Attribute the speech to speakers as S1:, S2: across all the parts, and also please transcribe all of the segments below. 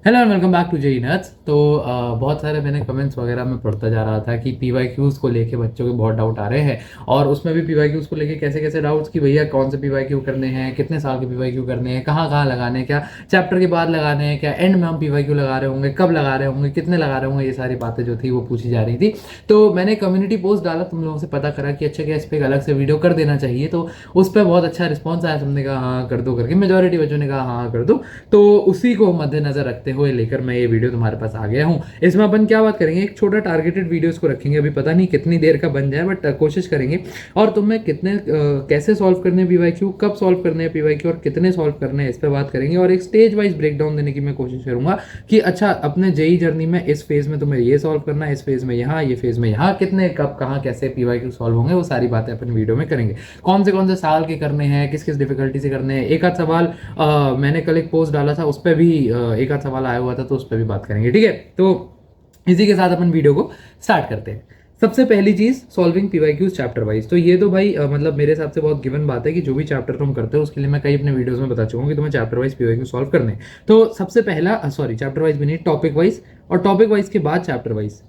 S1: Hello and welcome back to JEE Nuts. तो बहुत सारे मैंने कमेंट्स वगैरह में पढ़ता जा रहा था कि पीवाईक्यूज़ को लेके बच्चों के बहुत डाउट आ रहे हैं। और उसमें भी पीवाईक्यूज़ को लेके कैसे कैसे डाउट्स कि भैया कौन से पीवाईक्यू करने हैं, कितने साल के पीवाईक्यू करने हैं, कहाँ कहाँ लगाने हैं, क्या चैप्टर के बाद लगाने हैं, क्या एंड में हम पीवाईक्यू लगा रहे होंगे, कब लगा रहे होंगे, कितने लगा रहे होंगे, ये सारी बातें जो थी वो पूछी जा रही थी। तो मैंने कम्युनिटी पोस्ट डाला, तुम लोगों से पता करा कि अच्छा क्या इस पर एक अलग से वीडियो कर देना चाहिए। तो उस पर बहुत अच्छा रिस्पॉन्स आया, तुमने कहा हाँ कर दो करके, मेजोरिटी बच्चों ने कहा हाँ कर दो। तो उसी को मद्देनजर रखते हुए लेकर मैं ये वीडियो तुम्हारे पास आ गया हूँ। इसमें अपन क्या बात करेंगे, एक छोटा टारगेटेड वीडियोस को रखेंगे, अभी पता नहीं कितनी देर का बन जाए बट कोशिश करेंगे। और तुम्हें कितने कैसे सॉल्व करने हैं पीवाईक्यू, कब सॉल्व करने हैं पीवाईक्यू और कितने सॉल्व करने हैं, इस पर बात करेंगे। और एक स्टेज वाइज ब्रेकडाउन देने की मैं कोशिश करूंगा कि अच्छा अपने जेई जर्नी में इस फेज में तुम्हें ये सॉल्व करना है, इस फेज में यहाँ, ये फेज में यहाँ, कितने कब कहाँ कैसे पीवाईक्यू सॉल्व होंगे, वो सारी बातें अपन वीडियो में करेंगे। कौन से साल के करने हैं, किस किस डिफिकल्टी से करने हैं। एक आध सवाल मैंने कल एक पोस्ट डाला था, उस पर भी एक आध सवाल आया हुआ था, तो उस पर भी बात करेंगे। ठीक है, तो इसी के साथ अपन वीडियो को स्टार्ट करते हैं। सबसे पहली चीज, सॉल्विंग पीवाईक्यूज चैप्टर वाइज। तो ये तो भाई मतलब मेरे हिसाब से बहुत गिवन बात है कि जो भी चैप्टर तुम करते हो उसके लिए मैं कई अपने वीडियोस में बता चुका हूँ कि तुम्हें चैप्टर वाइज पीवाईक्यू सॉल्व करने हैं। तो सबसे पहला सॉरी चैप्टर वाइज भी नहीं, टॉपिक वाइज, और टॉपिक वाइज के बाद चैप्टर वाइज।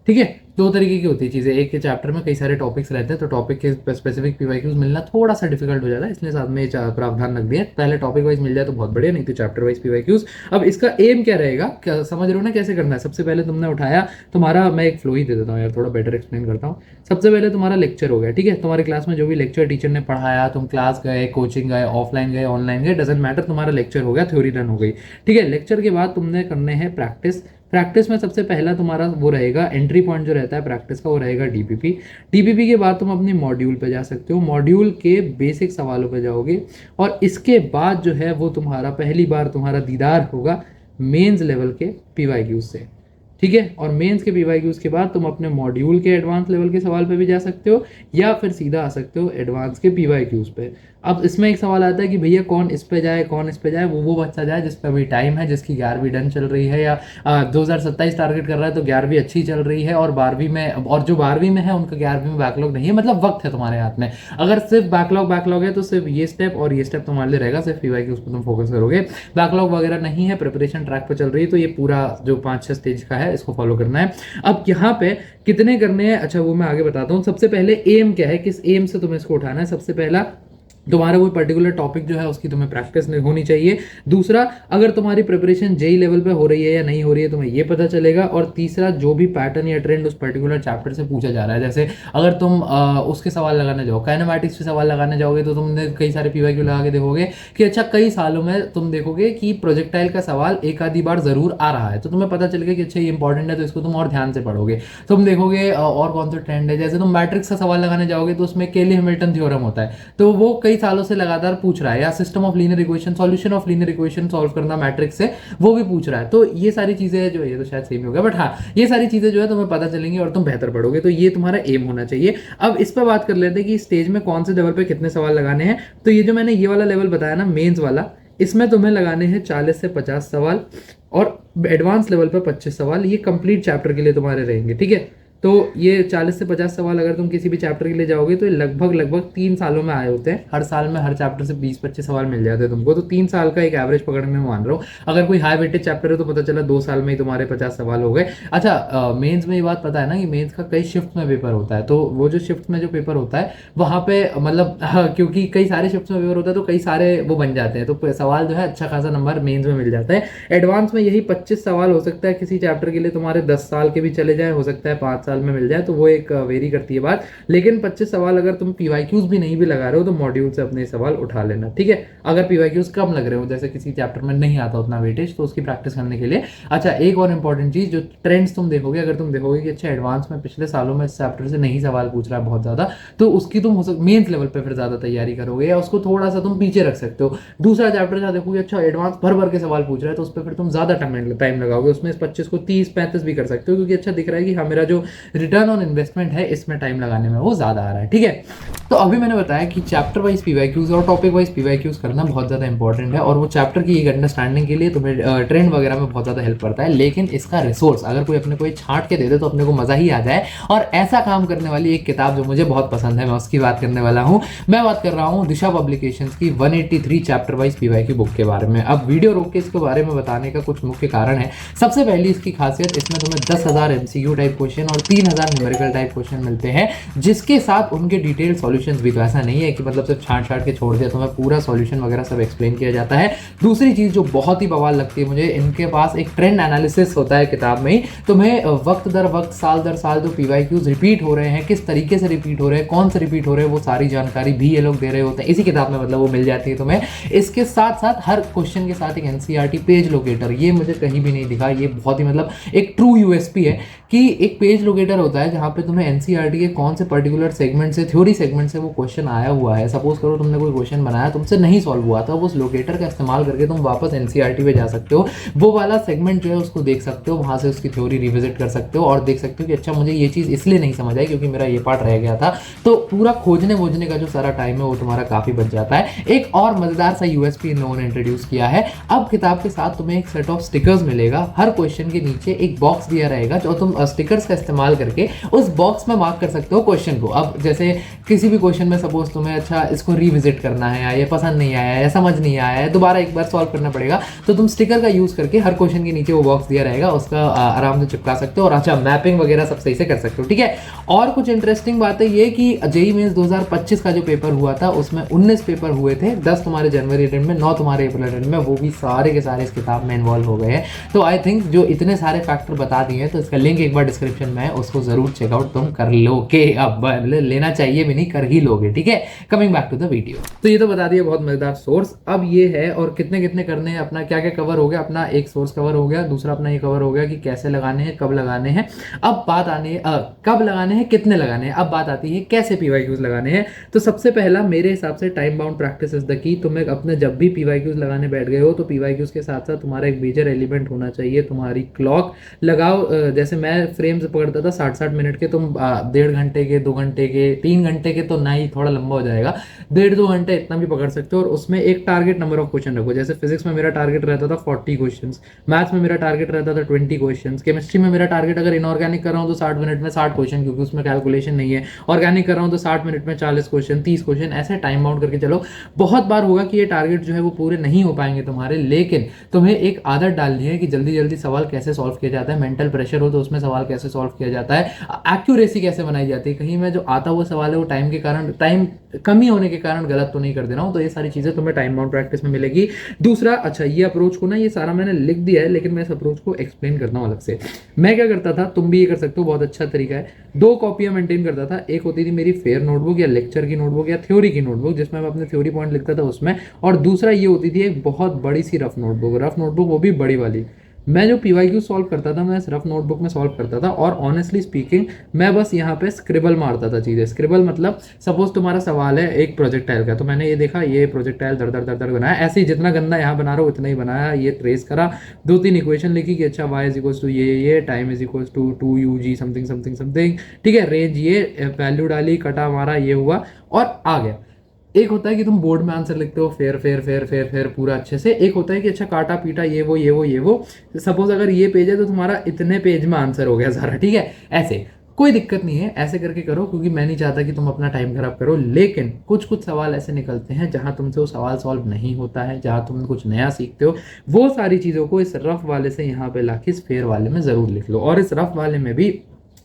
S1: ठीक है, दो तरीके की होती है चीजें, एक के चैप्टर में कई सारे टॉपिक्स रहते हैं तो टॉपिक के स्पेसिफिक पीवाईक्यूज मिलना थोड़ा सा डिफिकल्ट हो जाता है, इसलिए साथ में प्रावधान रख दिया। पहले टॉपिक वाइज मिल जाए तो बहुत बढ़िया, नहीं तो चैप्टर वाइज पीवाईक्यूज। अब इसका एम क्या रहेगा, क्या समझ रहे हो ना कैसे करना है। सबसे पहले तुमने उठाया तुम्हारा, मैं एक फ्लो ही दे देता हूँ यार, थोड़ा बेटर एक्सप्लेन करता हूँ। सबसे पहले तुम्हारा लेक्चर हो गया, ठीक है, तुम्हारे क्लास में जो भी लेक्चर टीचर ने पढ़ाया, तुम क्लास गए, कोचिंग गए, ऑफलाइन गए, ऑनलाइन गए, डजेंट मैटर, तुम्हारा लेक्चर हो गया, थ्योरी रन हो गई। ठीक है, लेक्चर के बाद तुमने करने हैं प्रैक्टिस। प्रैक्टिस में सबसे पहला तुम्हारा वो रहेगा, एंट्री पॉइंट जो रहता है प्रैक्टिस का वो रहेगा डीपीपी। डीपीपी के बाद तुम अपने मॉड्यूल पे जा सकते हो, मॉड्यूल के बेसिक सवालों पे जाओगे। और इसके बाद जो है वो तुम्हारा पहली बार तुम्हारा दीदार होगा मेंस लेवल के पीवाईक्यूज से। ठीक है, और मेंस के पीवाईक्यूज के बाद तुम अपने मॉड्यूल के एडवांस लेवल के सवाल पे भी जा सकते हो, या फिर सीधा आ सकते हो एडवांस के पीवाईक्यूज पे। अब इसमें एक सवाल आता है कि भैया कौन इस पे जाए, कौन इस पे जाए। वो बच्चा जाए जिस पे अभी टाइम है, जिसकी 11वीं डन चल रही है, या 2027 टारगेट कर रहा है तो 11वीं अच्छी चल रही है, और 12वीं में, और जो 12वीं में है उनका 11वीं में बैकलॉग नहीं है, मतलब वक्त है तुम्हारे हाथ में। अगर सिर्फ बैकलॉग है तो सिर्फ ये स्टेप और ये स्टेप तुम्हारे लिए रहेगा, सिर्फ पीवाईक्यूज पर तुम फोकस करोगे। बैकलॉग वगैरह नहीं है, प्रिपरेशन ट्रैक पर चल रही है, तो ये पूरा जो 5-6 स्टेज का है इसको फॉलो करना है। अब यहाँ पे कितने करने हैं, अच्छा वो मैं आगे बताता हूँ। सबसे पहले एम क्या है, किस एम से तुम्हें इसको उठाना है। सबसे पहला, तुम्हारा कोई पर्टिकुलर टॉपिक जो है उसकी तुम्हें प्रैक्टिस होनी चाहिए। दूसरा, अगर तुम्हारी प्रिपरेशन जेई लेवल पे हो रही है या नहीं हो रही है तुम्हें ये पता चलेगा। और तीसरा, जो भी पैटर्न या ट्रेंड उस पर्टिकुलर चैप्टर से पूछा जा रहा है, जैसे अगर तुम उसके सवाल लगाने जाओ, काइनेमैटिक्स पे सवाल लगाने जाओगे तो तुमने कई सारे पीवाईक्यू लगा के देखोगे कि अच्छा कई सालों में तुम देखोगे कि प्रोजेक्टाइल का सवाल एक आधी बार जरूर आ रहा है, तो तुम्हें पता चलेगा कि अच्छा ये इंपॉर्टेंट है, तो इसको तुम और ध्यान से पढ़ोगे। तुम देखोगे और कौन सा ट्रेंड है, जैसे तुम मैट्रिक्स का सवाल लगाने जाओगे तो उसमें केली हैमिल्टन थ्योरम होता है, तो वो कई सालों से लगातार पूछ रहा है। या system of linear equation, solution of linear equation solve करना मैट्रिक्स से, वो भी पूछ रहा है। तो ये सारी चीजें जो, ये तो शायद सेम ही होगा बट हाँ, ये सारी चीजें जो है तुम्हें पता चलेंगी और तुम बेहतर पढ़ोगे, तो ये तुम्हारा एम होना चाहिए। अब इस पर बात कर लेते हैं कि स्टेज में कौन से लेवल पे कितने सवाल लगाने हैं। तो ये जो मैंने ये वाला लेवल बताया ना, मेंस वाला, इसमें तुम्हें लगाने हैं 40 से 50 सवाल, और एडवांस लेवल पर 25 सवाल। ये कंप्लीट चैप्टर के लिए तुम्हारे रहेंगे। ठीक है, तो ये 40 से 50 सवाल अगर तुम किसी भी चैप्टर के लिए जाओगे तो लगभग 3 सालों में आए होते हैं। हर साल में हर चैप्टर से 20-25 सवाल मिल जाते हैं तुमको, तो 3 साल का एक एवरेज पकड़ने में मान रहा हूँ। अगर कोई हाई वेटेज चैप्टर है तो पता चला 2 साल में ही तुम्हारे 50 सवाल हो गए। अच्छा मेंस में ये बात पता है ना कि मेंस का कई शिफ्ट में पेपर होता है, तो वो जो शिफ्ट में जो पेपर होता है वहाँ पे मतलब क्योंकि कई सारे शिफ्ट में पेपर होता है तो कई सारे वो बन जाते हैं, तो सवाल जो है अच्छा खासा नंबर मेंस में मिल जाता है। एडवांस में यही 25 सवाल हो सकता है किसी चैप्टर के लिए तुम्हारे 10 साल के भी चले जाए, हो सकता है 5 साल में मिल जाए, तो वो एक वेरी करती है बात। लेकिन 25 सवाल अगर तुम पीवाईक्यूज भी नहीं भी लगा रहे हो तो मॉड्यूल से अपने सवाल उठा लेना। ठीक है, अगर पीवाईक्यूज कम लग रहे हो, जैसे किसी चैप्टर में नहीं आता उतना वेटेज, तो उसकी प्रैक्टिस करने के लिए। अच्छा एक और इंपॉर्टेंट चीज, जो ट्रेंड्स तुम देखोगे, अगर तुम देखोगे कि अच्छा एडवांस में पिछले सालों में इस चैप्टर से नहीं सवाल पूछ रहा है बहुत ज्यादा, तो उसकी तुम मेंस लेवल पे फिर ज्यादा तैयारी करोगे, या उसको थोड़ा सा तुम पीछे रख सकते हो। दूसरा चैप्टर जहाँ देखोगे अच्छा एडवांस भर भर के सवाल पूछ रहा है, तो उस पर फिर तुम ज्यादा टाइम लगाओगे, उसमें 25 को 30-35 भी कर सकते हो, क्योंकि अच्छा दिख रहा है कि हाँ मेरा जो रिटर्न ऑन इन्वेस्टमेंट है इसमें टाइम लगाने में वो ज़्यादा आ रहा है। ठीक है, तो अभी मैंने बताया कि चैप्टर वाइज पीवाईक्यूज और टॉपिक वाइज पीवाईक्यूज करना बहुत ज़्यादा इंपॉर्टेंट है और वो चैप्टर की एक अंडरस्टैंडिंग के लिए तुम्हें ट्रेंड वगैरह में बहुत ज़्यादा हेल्प करता है। लेकिन इसका रिसोर्स अगर कोई अपने को छांट के दे दे तो अपने को मज़ा ही आ जाए। और ऐसा काम करने वाली एक किताब जो मुझे बहुत पसंद है, मैं उसकी बात करने वाला हूँ। मैं बात कर रहा हूँ दिशा पब्लिकेशंस की 183 चैप्टर वाइज पीवाईक्यू बुक के बारे में। अब वीडियो रोक के इसके बारे में बताने का कुछ मुख्य कारण है। सबसे पहली इसकी खासियत, इसमें तुम्हें 10,000 MCQ टाइप क्वेश्चन और 3,000 न्यूमेरिकल टाइप क्वेश्चन मिलते हैं, जिसके साथ उनके डिटेल सॉल्यूशंस भी। तो ऐसा नहीं है कि मतलब सिर्फ छांट छांट के छोड़ दिया, तुम्हें पूरा सॉल्यूशन वगैरह सब एक्सप्लेन किया जाता है। दूसरी चीज जो बहुत ही बवाल लगती है मुझे, इनके पास एक ट्रेंड एनालिसिस होता है किताब में ही। तुम्हें वक्त दर वक्त, साल दर साल जो पीवाईक्यूज रिपीट हो रहे हैं, किस तरीके से रिपीट हो रहे हैं, कौन से रिपीट हो रहे हैं, वो सारी जानकारी भी ये लोग दे रहे होते हैं इसी किताब में, मतलब वो मिल जाती है तुम्हें। इसके साथ साथ हर क्वेश्चन के साथ एक एनसीईआरटी पेज लोकेटर, ये मुझे कहीं भी नहीं दिखा। ये बहुत ही मतलब एक ट्रू यूएसपी है कि एक पेज लोकेटर होता है जहां पे तुम्हें एनसीईआरटी के कौन से पर्टिकुलर सेगमेंट से, थ्योरी सेगमेंट से वो क्वेश्चन आया हुआ है। सपोज करो तुमने कोई क्वेश्चन बनाया, तुमसे नहीं सॉल्व हुआ था, उस लोकेटर का इस्तेमाल करके तुम वापस एनसीईआरटी पे जा सकते हो, वो वाला सेगमेंट जो है उसको देख सकते हो, वहां से उसकी थ्योरी रिविजिट कर सकते हो और देख सकते हो कि अच्छा मुझे ये चीज़ इसलिए नहीं समझ आई क्योंकि मेरा ये पार्ट रह गया था। तो पूरा खोजने वोजने का जो सारा टाइम है वो तुम्हारा काफ़ी बच जाता है। एक और मजेदार सा यूएसपी इन लोगों ने इंट्रोड्यूस किया है। अब किताब के साथ तुम्हें एक सेट ऑफ स्टिकर्स मिलेगा। हर क्वेश्चन के नीचे एक बॉक्स दिया रहेगा जो तुम स्टिकर्स का इस्तेमाल करके उस बॉक्स में मार्क कर सकते हो क्वेश्चन को। अब जैसे किसी भी क्वेश्चन में सपोज तुम्हें अच्छा इसको रिविजिट करना है, या ये पसंद नहीं आया है, समझ नहीं आया है, दोबारा एक बार सॉल्व करना पड़ेगा, तो तुम स्टिकर का यूज करके हर क्वेश्चन के नीचे वो बॉक्स दिया रहेगा, उसका आराम से चिपका सकते हो और अच्छा मैपिंग वगैरह सब सही से कर सकते हो। ठीक है, और कुछ इंटरेस्टिंग बात है ये कि जेईई मेंस 2025 का जो पेपर हुआ था उसमें 19 पेपर हुए थे, 10 तुम्हारे जनवरी अटेम्प्ट में, 9 तुम्हारे अप्रैल अटेम्प्ट में, वो भी सारे के सारे इस किताब में इन्वॉल्व हो गए हैं। तो आई थिंक जो इतने सारे फैक्टर बता दिए हैं तो इसका लिंक एक बार डिस्क्रिप्शन में है, उसको जरूर चेकआउट तुम कर लोगे। अब लेना चाहिए भी नहीं, कर ही लोगे। ठीक है, coming back to the video, तो ये तो बता दिया बहुत मजेदार सोर्स। अब ये है और कितने कितने करने हैं, अपना क्या क्या कवर हो गया, अपना एक सोर्स कवर हो गया, दूसरा अपना ये कवर हो गया कि कैसे लगाने हैं, कब लगाने हैं। अब बात आने कब लगाने हैं, कितने लगाने हैं, अब बात आती है कैसे पीवाईक्यूज लगाने हैं। तो सबसे पहला मेरे हिसाब से time bound practice is the key. तुम्हें अपने जब भी पीवाईक्यूज लगाने बैठ गए हो तो पीवाईक्यूज के साथ साथ तुम्हारा एक मेजर एलिमेंट होना चाहिए, तुम्हारी क्लॉक लगाओ। जैसे मैं फ्रेम्स पकड़ता था 60-60 मिनट के, तुम 1.5 घंटे के, 2 घंटे के, 3 घंटे के तो नहीं, थोड़ा लंबा हो जाएगा, 1.5-2 घंटे इतना भी पकड़ सकते हो। और उसमें एक टारगेट नंबर ऑफ क्वेश्चन रखो। जैसे फिजिक्स में मेरा टारगेट रहता था 40 क्वेश्चन, मैथ्स में मेरा टारगेट रहता था 20 क्वेश्चन, केमिस्ट्री में मेरा टारगेट अगर इनऑर्गेनिक कर रहा हूँ तो 60 मिनट में 60 क्वेश्चन, क्योंकि उसमें कैलकुलेशन नहीं है। ऑर्गेनिक कर रहा हूँ तो 60 मिनट में 40 क्वेश्चन, 30 क्वेश्चन, ऐसे टाइम बाउंड करके चलो। बहुत बार होगा कि ये टारगेट जो है वो पूरे नहीं हो पाएंगे तुम्हारे, लेकिन तुम्हें एक आदत डालनी है कि जल्दी जल्दी सवाल कैसे सॉल्व किया जाता है। मेंटल प्रेशर हो तो उसमें सवाल कैसे सॉल्व किया जाता है, एक्यूरेसी कैसे बनाई जाती है, कहीं मैं जो आता हुआ सवाल है वो टाइम के कारण, टाइम कमी होने के कारण गलत तो नहीं कर दे रहा हूँ। तो ये सारी चीजें तुम्हें टाइम बाउंड प्रैक्टिस में मिलेगी। दूसरा, अच्छा ये अप्रोच को ना, ये सारा मैंने लिख दिया है लेकिन मैं इस अप्रोच को एक्सप्लेन करता हूँ अलग से। मैं क्या करता था, तुम भी ये कर सकते हो, बहुत अच्छा तरीका है। 2 कॉपियां मेंटेन करता था। एक होती थी मेरी फेयर नोटबुक या लेक्चर की नोटबुक या थ्योरी की नोटबुक, जिसमें मैं अपने थ्योरी पॉइंट लिखता था उसमें, और दूसरा ये होती थी एक बहुत बड़ी सी रफ नोटबुक, वो भी बड़ी वाली। मैं जो पीवाईक्यू सॉल्व करता था मैं इस रफ नोटबुक में सॉल्व करता था। और ऑनेस्टली स्पीकिंग मैं बस यहाँ पे स्क्रिबल मारता था चीज़ें। स्क्रिबल मतलब सपोज तुम्हारा सवाल है एक प्रोजेक्टाइल का, तो मैंने ये देखा ये प्रोजेक्टाइल दर दर दर दर बनाया, ऐसे ही जितना गंदा यहाँ बना रहा हूँ उतना ही बनाया, ये ट्रेस करा, 2-3 इक्वेशन लिखी कि अच्छा y इज इक्वल्स टू ये, time is equals to 2UG something something something, ठीक है, रेंज ये, वैल्यू डाली, कटा मारा, ये हुआ और आ गया। एक होता है कि तुम बोर्ड में आंसर लिखते हो फेर फेर फेर फेर फेर पूरा अच्छे से। एक होता है कि अच्छा काटा पीटा, ये वो। सपोज अगर ये पेज है तो तुम्हारा इतने पेज में आंसर हो गया सारा। ठीक है, ऐसे कोई दिक्कत नहीं है, ऐसे करके करो, क्योंकि मैं नहीं चाहता कि तुम अपना टाइम खराब करो। लेकिन कुछ कुछ सवाल ऐसे निकलते हैं जहां तुमसे वो सवाल सॉल्व नहीं होता है, जहां तुम कुछ नया सीखते हो। वो सारी चीज़ों को इस रफ वाले से यहाँ पे लाके इस फेयर वाले में ज़रूर लिख लो। और इस रफ वाले में भी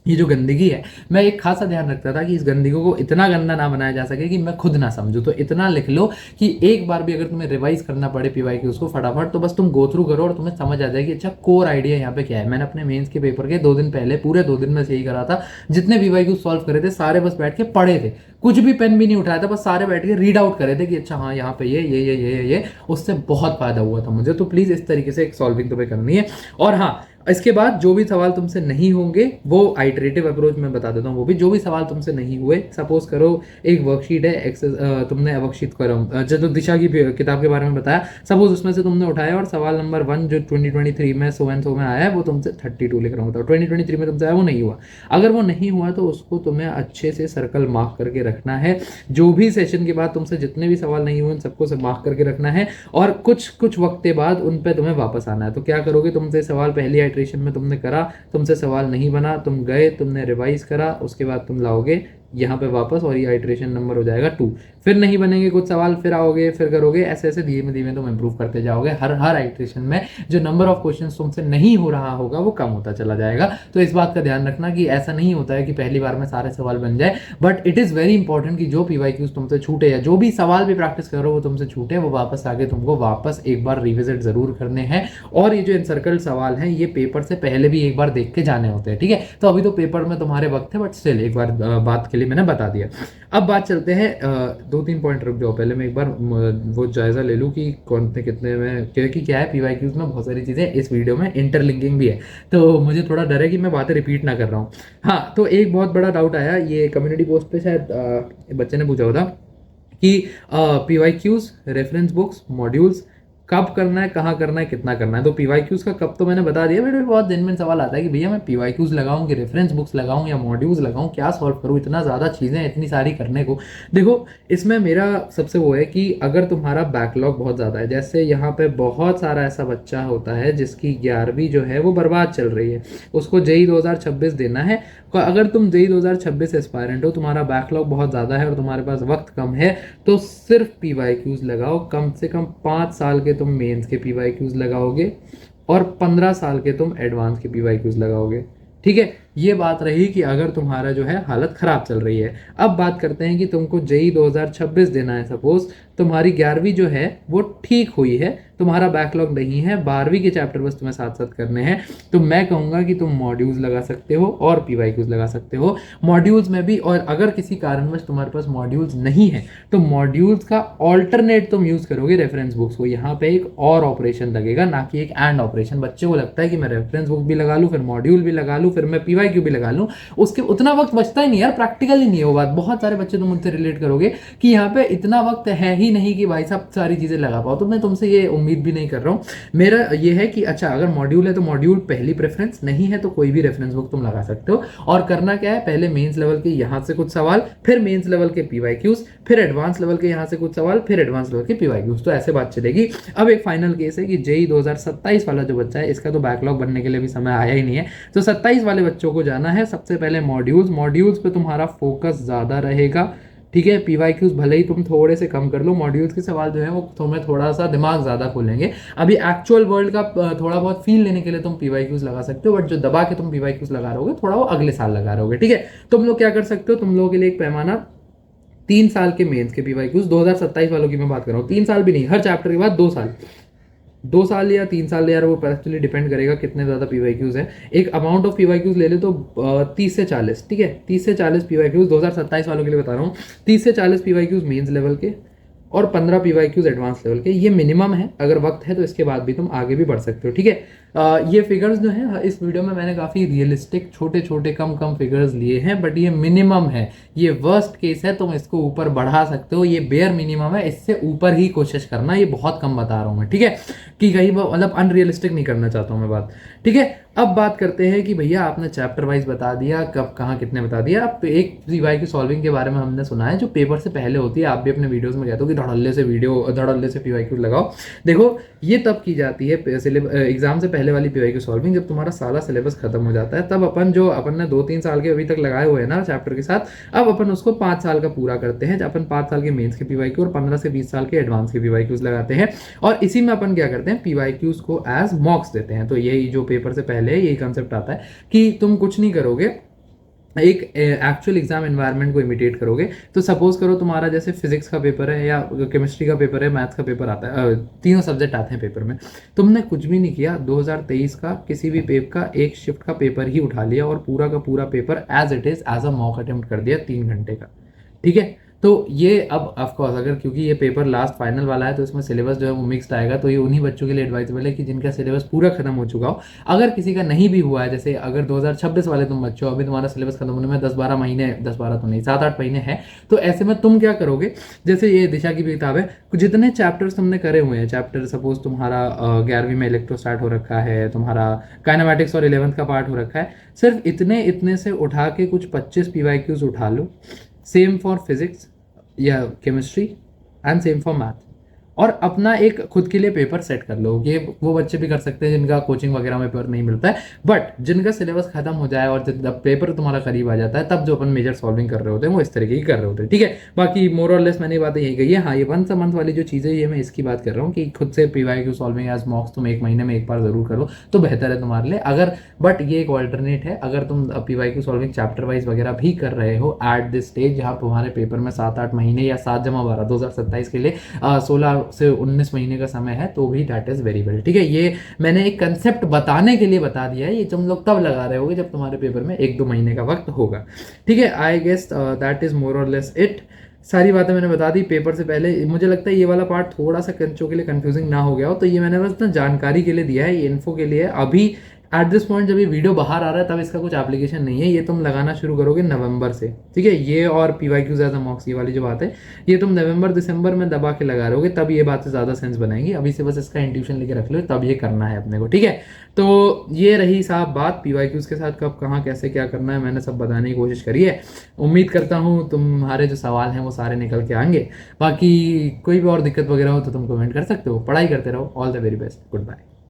S1: ये जो गंदगी है, मैं एक खासा ध्यान रखता था कि इस गंदगी को इतना गंदा ना बनाया जा सके कि मैं खुद ना समझूं। तो इतना लिख लो कि एक बार भी अगर तुम्हें रिवाइज करना पड़े पीवाईक्यू उसको फटाफट, तो बस तुम गो थ्रू करो और तुम्हें समझ आ जाए कि अच्छा कोर आइडिया यहाँ पे क्या है। मैंने अपने मेंस के पेपर के 2 दिन पहले पूरे 2 दिन में यही करा था। जितने पीवाईक्यू सॉल्व करे थे सारे बस बैठ के पढ़े थे, कुछ भी पेन भी नहीं उठाया था, बस सारे बैठ के रीड आउट करे थे कि अच्छा हाँ यहाँ पे ये। उससे बहुत फायदा हुआ था मुझे। तो प्लीज इस तरीके से एक सॉल्विंग तुम्हें करनी है। और हाँ, इसके बाद जो भी सवाल तुमसे नहीं होंगे वो आइटरेटिव अप्रोच में बता देता हूँ, वो भी जो भी सवाल तुमसे नहीं हुए, सपोज करो एक वर्कशीट है तुमने वर्कशीट करो जो दिशा की किताब के बारे में बताया, सपोज उसमें से तुमने उठाया और सवाल नंबर 1 जो 2023 में सो एंड सो में आया है वो तुमसे 32 लिख रहा हूँ, तो 2023 में तुमसे आया वो नहीं हुआ। अगर वो नहीं हुआ तो उसको तुम्हें अच्छे से सर्कल मार्क करके रखना है। जो भी सेशन के बाद तुमसे जितने भी सवाल नहीं हुए उन सबको से मार्क करके रखना है, और कुछ कुछ वक्त के बाद उन पे तुम्हें वापस आना है। तो क्या करोगे, तुमसे सवाल पहली आइट्रेशन में तुमने करा, तुमसे सवाल नहीं बना, तुम गए, तुमने रिवाइज करा, उसके बाद तुम लाओगे यहाँ पे वापस और ये आइट्रेशन नंबर हो जाएगा 2। फिर नहीं बनेंगे कुछ सवाल, फिर आओगे, फिर करोगे, ऐसे ऐसे धीमे धीमे तुम इंप्रूव करते जाओगे। हर हर आइट्रेशन में जो नंबर ऑफ क्वेश्चंस तुमसे नहीं हो रहा होगा वो कम होता चला जाएगा। तो इस बात का ध्यान रखना कि ऐसा नहीं होता है कि पहली बार में सारे सवाल बन जाए, but it is very important कि जो पीवाईक्यूज तुमसे छूटे या जो भी सवाल भी प्रैक्टिस करो वो तुमसे छूटे, वो वापस आके तुमको वापस एक बार रिविजिट जरूर करने हैं। और ये जो एनसर्कल्ड सवाल हैं ये पेपर से पहले भी एक बार देख के जाने होते हैं, ठीक है। तो अभी तो पेपर में तुम्हारे वक्त है, बट स्टिल एक बार बात के लिए मैंने बता दिया। अब बात चलते हैं 2-3 पॉइंट रुक जाओ, पहले मैं एक बार वो जायजा ले लूँ कि कौन से कितने में, क्योंकि क्या है पीवाईक्यूज में बहुत सारी चीज़ें इस वीडियो में इंटरलिंकिंग भी है, तो मुझे थोड़ा डर है कि मैं बातें रिपीट ना कर रहा हूँ। हाँ, तो एक बहुत बड़ा डाउट आया, ये कम्युनिटी पोस्ट पे शायद बच्चे ने पूछा होता कि पीवाईक्यूज, रेफरेंस बुक्स, मॉड्यूल्स कब करना है, कहाँ करना है, कितना करना है। तो पीवाईक्यूज का कब तो मैंने बता दिया, बट बहुत दिन में सवाल आता है कि भैया मैं पीवाईक्यूज लगाऊं कि रेफरेंस बुक्स लगाऊं या मॉड्यूल्स लगाऊं, क्या सॉल्व करूं, इतना ज़्यादा चीज़ें इतनी सारी करने को। देखो इसमें मेरा सबसे वो है कि अगर तुम्हारा बैकलॉग बहुत ज़्यादा है, जैसे यहाँ पे बहुत सारा ऐसा बच्चा होता है जिसकी 11वीं जो है वो बर्बाद चल रही है, उसको जेई 2026 देना है। अगर तुम जेई 2026 एस्पायरेंट हो, तुम्हारा बैकलॉग बहुत ज़्यादा है और तुम्हारे पास वक्त कम है, तो सिर्फ पीवाईक्यूज लगाओ। कम से कम 5 साल के तुम मेंस के पीवाईक्यूज लगाओगे और 15 साल के तुम एडवांस के पीवाईक्यूज लगाओगे, ठीक है। ये बात रही कि अगर तुम्हारा जो है हालत ख़राब चल रही है। अब बात करते हैं कि तुमको जेई 2026 देना है, सपोज तुम्हारी 11वीं जो है वो ठीक हुई है, तुम्हारा बैकलॉग नहीं है, 12वीं के चैप्टर बस तुम्हें साथ साथ करने हैं, तो मैं कहूँगा कि तुम मॉड्यूल्स लगा सकते हो और पीवाईक्यूज लगा सकते हो। मॉड्यूल्स में भी, और अगर किसी कारणवश तुम्हारे पास मॉड्यूल्स नहीं है तो मॉड्यूल्स का ऑल्टरनेट तुम यूज़ करोगे रेफरेंस बुक्स को। यहाँ पे एक और ऑपरेशन लगेगा, ना कि एक एंड ऑपरेशन। बच्चे को लगता है कि मैं रेफरेंस बुक भी लगा लूँ, फिर मॉड्यूल भी लगा लूँ, फिर मैं पीवाईक्यू भी लगा लूँ, उसके उतना वक्त बचता ही नहीं यार, प्रैक्टिकल ही नहीं है वो बात। बहुत सारे बच्चे तुम मुझसे रिलेट करोगे कि यहाँ पे इतना वक्त है ही नहीं कि भाई साहब सारी चीज़ें लगा पाओ। तो मैं तुमसे ये उम्मीद भी नहीं कर रहा हूँ। मेरा ये है कि अच्छा अगर मॉड्यूल है तो मॉड्यूल पहली प्रेफरेंस, नहीं है तो कोई भी रेफरेंस बुक तुम लगा सकते हो। और करना क्या है, पहले मेंस लेवल के यहाँ से कुछ सवाल, फिर मेंस लेवल के पीवाईक्यूज, फिर एडवांस लेवल के यहाँ से कुछ सवाल, फिर एडवांस लेवल के पीवाईक्यूज, तो ऐसे बात चलेगी। अब एक फाइनल केस है कि जेई 2027 वाला जो बच्चा है, इसका तो बैकलॉग बनने के लिए भी समय आया ही नहीं है, तो 27 वाले बच्चों को जाना है सबसे पहले मॉड्यूल्स पे तुम्हारा फोकस ज़्यादा रहेगा, ठीक है। पीवाईक्यूज भले ही तुम थोड़े से कम कर लो, मॉड्यूल्स के सवाल जो है वो तुम्हें थोड़ा सा दिमाग ज़्यादा खोलेंगे। अभी एक्चुअल वर्ल्ड का थोड़ा बहुत फील लेने के लिए तुम पीवाईक्यूज लगा सकते हो, बट जो दबा के तुम पीवाईक्यूज लगा रहोगे थोड़ा वो अगले साल लगा रहोगे, ठीक है। तुम लोग क्या कर सकते हो, तुम लोगों के लिए एक पैमाना 3 साल के मेंस के पीवाईक्यूज, 2027 वालों की मैं बात कर रहा हूँ, 3 साल भी नहीं, हर चैप्टर के बाद 2 साल या 3 साल, यार वो एक्चुअली डिपेंड करेगा कितने ज़्यादा पीवाईक्यूज है। एक अमाउंट ऑफ पीवाईक्यूज ले ले तो 30 से 40, ठीक है, 30 से 40 पीवाईक्यूज 2027 वालों के लिए बता रहा हूँ। 30 से 40 पीवाईक्यूज मेंस लेवल के और 15 पीवाईक्यूज एडवांस लेवल के, ये मिनिमम है। अगर वक्त है तो इसके बाद भी तुम आगे भी बढ़ सकते हो, ठीक है। ये फिगर्स जो है इस वीडियो में मैंने काफ़ी रियलिस्टिक छोटे छोटे कम फिगर्स लिए हैं, बट ये मिनिमम है, ये वर्स्ट केस है, तुम इसको ऊपर बढ़ा सकते हो, ये बेयर मिनिमम है, इससे ऊपर ही कोशिश करना, ये बहुत कम बता रहा हूँ मैं, ठीक है, कि कहीं मतलब अनरियलिस्टिक नहीं करना चाहता हूँ मैं बात, ठीक है। अब बात करते हैं कि भैया आपने चैप्टर वाइज बता दिया, कब कहाँ कितने बता दिया। अब एक पीवाईक्यू सॉल्विंग के बारे में हमने सुना है जो पेपर से पहले होती है, आप भी अपने वीडियोस में कहते हो कि धड़ल्ले से पीवाईक्यू लगाओ। देखो ये तब की जाती है एग्जाम से पहले वाली पीवाईक्यू सॉल्विंग, जब तुम्हारा सारा सिलेबस खत्म हो जाता है, तब अपन ने 2-3 साल के अभी तक लगाए हुए हैं ना चैप्टर के साथ, अब अपन उसको 5 साल का पूरा करते हैं। अपन 5 साल के मेंस के पीवाईक्यू और 15 से 20 साल के एडवांस के पीवाईक्यूज लगाते हैं, और इसी में अपन क्या करते हैं, पीवाईक्यूज को एज मॉक्स देते हैं। तो यही जो पेपर से पहले यही कंसेप्ट आता है कि तुम कुछ नहीं करोगे, एक एक्चुअल एग्जाम एनवायरनमेंट को इमिटेट करोगे। तो सपोज करो तुम्हारा जैसे फिजिक्स का पेपर है या केमिस्ट्री का पेपर है, मैथ्स का पेपर आता है, तीनों सब्जेक्ट आते हैं पेपर में, तुमने कुछ भी नहीं किया, 2023 का किसी भी पेपर का एक शिफ्ट का पेपर ही उठा लिया और पूरा का पूरा paper as it is as a mock attempt कर दिया 3 घंटे का, ठीक है। तो ये अब ऑफ कोर्स अगर क्योंकि ये पेपर लास्ट फाइनल वाला है तो इसमें सिलेबस जो है वो मिक्स्ड आएगा, तो ये उन्हीं बच्चों के लिए एडवाइजेबल है कि जिनका सिलेबस पूरा खत्म हो चुका हो। अगर किसी का नहीं भी हुआ है, जैसे अगर 2026 वाले तुम बच्चे हो, अभी तुम्हारा सिलेबस खत्म होने में 10-12 महीने, 10-12 तो नहीं, 7-8 महीने हैं, तो ऐसे में तुम क्या करोगे, जैसे ये दिशा की भी किताब है, जितने चैप्टर्स तुमने करे हुए हैं, चैप्टर सपोज तुम्हारा 11वीं में इलेक्ट्रोस्टैट हो रखा है, तुम्हारा काइनेमैटिक्स और 11th का पार्ट हो रखा है, सिर्फ इतने इतने से उठा के कुछ 25 पीवाईक्यूज उठा लो। सेम फॉर फिजिक्स या chemistry and same for math, और अपना एक खुद के लिए पेपर सेट कर लो। ये वो बच्चे भी कर सकते हैं जिनका कोचिंग वगैरह में पेपर नहीं मिलता है, बट जिनका सिलेबस खत्म हो जाए और जब पेपर तुम्हारा करीब आ जाता है तब जो अपन मेजर सॉल्विंग कर रहे होते हैं वो इस तरीके की कर रहे होते हैं, ठीक है। बाकी मोर और लेस मैंने बातें यही कही है। हाँ, ये 1 मंथ वाली जो चीज़ें ये मैं इसकी बात कर रहा हूँ कि खुद से पीवाईक्यू सॉल्विंग एज मॉक्स तुम एक महीने में एक बार जरूर करो तो बेहतर है तुम्हारे लिए। अगर बट ये एक ऑल्टरनेट है, अगर तुम पीवाईक्यू सॉल्विंग चैप्टर वाइज वगैरह भी कर रहे हो एट दिस स्टेज जहाँ तुम्हारे पेपर में 7-8 महीने या 7-12 2027 के लिए 16 से 19 महीने का समय है, तो भी दैट इज वेरी वेल, ठीक है। ये मैंने एक कंसेप्ट बताने के लिए बता दिया है, ये तुम लोग तब लगा रहे होगे जब तुम्हारे पेपर में 1-2 महीने का वक्त होगा, ठीक है। I guess that is more और लेस इट। सारी बातें मैंने बता दी पेपर से पहले। मुझे लगता है ये वाला पार्ट थोड़ा सा बच्चों के लिए कंफ्यूजिंग ना हो गया हो, तो ये मैंने बस ना जानकारी के लिए दिया है, ये इन्फो के लिए। अभी एट दिस पॉइंट जब ये वीडियो बाहर आ रहा है तब इसका कुछ एप्लीकेशन नहीं है, ये तुम लगाना शुरू करोगे नवंबर से, ठीक है। ये और पीवाईक्यूज एज अ मॉक्स ये वाली जो बात है ये तुम नवंबर दिसंबर में दबा के लगा रहोगे, तब ये बातें ज़्यादा सेंस बनाएंगी। अभी से बस इसका इंट्यूशन लेके रख लो, तब ये करना है अपने को, ठीक है। तो ये रही साहब बात पीवाईक्यूज के साथ कब कहाँ कैसे क्या करना है, मैंने सब बताने की कोशिश करी है। उम्मीद करता हूँ तुम्हारे जो सवाल हैं वो सारे निकल के आएंगे। बाकी कोई भी और दिक्कत वगैरह हो तो तुम कमेंट कर सकते हो। पढ़ाई करते रहो। All the very best. Good bye.